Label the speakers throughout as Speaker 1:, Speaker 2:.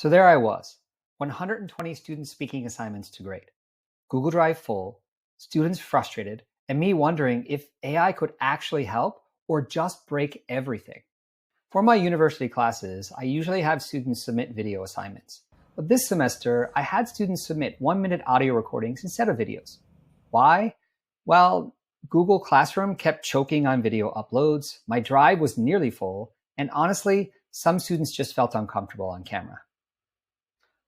Speaker 1: So there I was, 120 student speaking assignments to grade, Google Drive full, students frustrated, and me wondering if AI could actually help or just break everything. For my university classes, I usually have students submit video assignments. But this semester, I had students submit 1-minute audio recordings instead of videos. Why? Well, Google Classroom kept choking on video uploads, my drive was nearly full, and honestly, some students just felt uncomfortable on camera.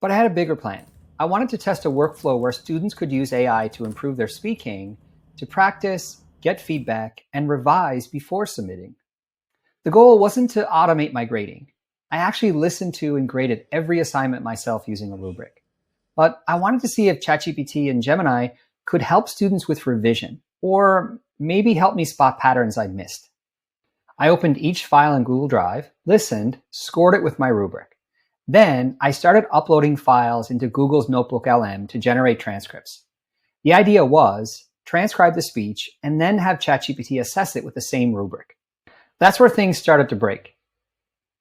Speaker 1: But I had a bigger plan. I wanted to test a workflow where students could use AI to improve their speaking, to practice, get feedback, and revise before submitting. The goal wasn't to automate my grading. I actually listened to and graded every assignment myself using a rubric. But I wanted to see if ChatGPT and Gemini could help students with revision, or maybe help me spot patterns I'd missed. I opened each file in Google Drive, listened, scored it with my rubric. Then I started uploading files into Google's NotebookLM to generate transcripts. The idea was transcribe the speech and then have ChatGPT assess it with the same rubric. That's where things started to break.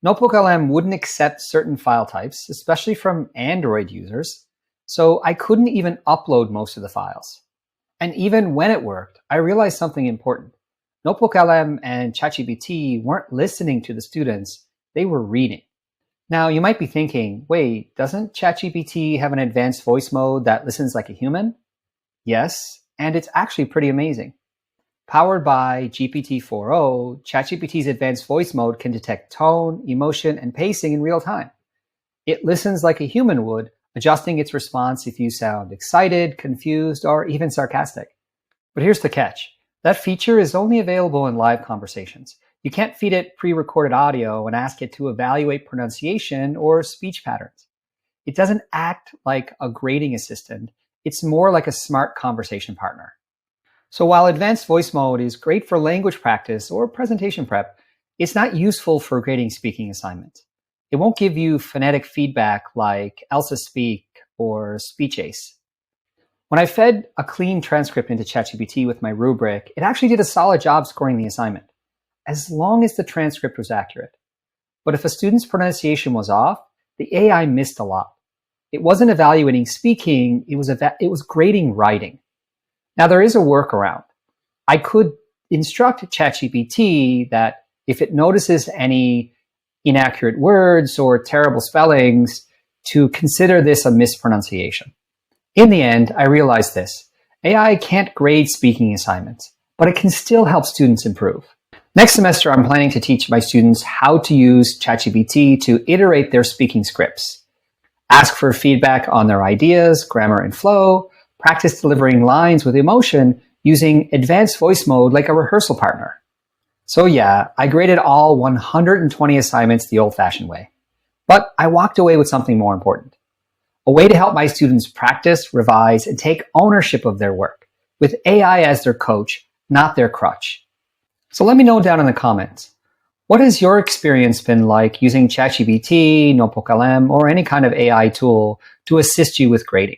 Speaker 1: NotebookLM wouldn't accept certain file types, especially from Android users, so I couldn't even upload most of the files. And even when it worked, I realized something important. NotebookLM and ChatGPT weren't listening to the students, they were reading. Now, you might be thinking, wait, doesn't ChatGPT have an advanced voice mode that listens like a human? Yes, and it's actually pretty amazing. Powered by GPT-4o, ChatGPT's advanced voice mode can detect tone, emotion, and pacing in real time. It listens like a human would, adjusting its response if you sound excited, confused, or even sarcastic. But here's the catch. That feature is only available in live conversations. You can't feed it pre-recorded audio and ask it to evaluate pronunciation or speech patterns. It doesn't act like a grading assistant. It's more like a smart conversation partner. So while advanced voice mode is great for language practice or presentation prep, it's not useful for grading speaking assignments. It won't give you phonetic feedback like Elsa Speak or Speech Ace. When I fed a clean transcript into ChatGPT with my rubric, it actually did a solid job scoring the assignment, as long as the transcript was accurate. But if a student's pronunciation was off, the AI missed a lot. It wasn't evaluating speaking, it was grading writing. Now there is a workaround. I could instruct ChatGPT that if it notices any inaccurate words or terrible spellings, to consider this a mispronunciation. In the end, I realized this. AI can't grade speaking assignments, but it can still help students improve. Next semester, I'm planning to teach my students how to use ChatGPT to iterate their speaking scripts, ask for feedback on their ideas, grammar, and flow, practice delivering lines with emotion using advanced voice mode like a rehearsal partner. So yeah, I graded all 120 assignments the old-fashioned way. But I walked away with something more important. A way to help my students practice, revise, and take ownership of their work, with AI as their coach, not their crutch. So let me know down in the comments. What has your experience been like using ChatGPT, NotebookLM, or any kind of AI tool to assist you with grading?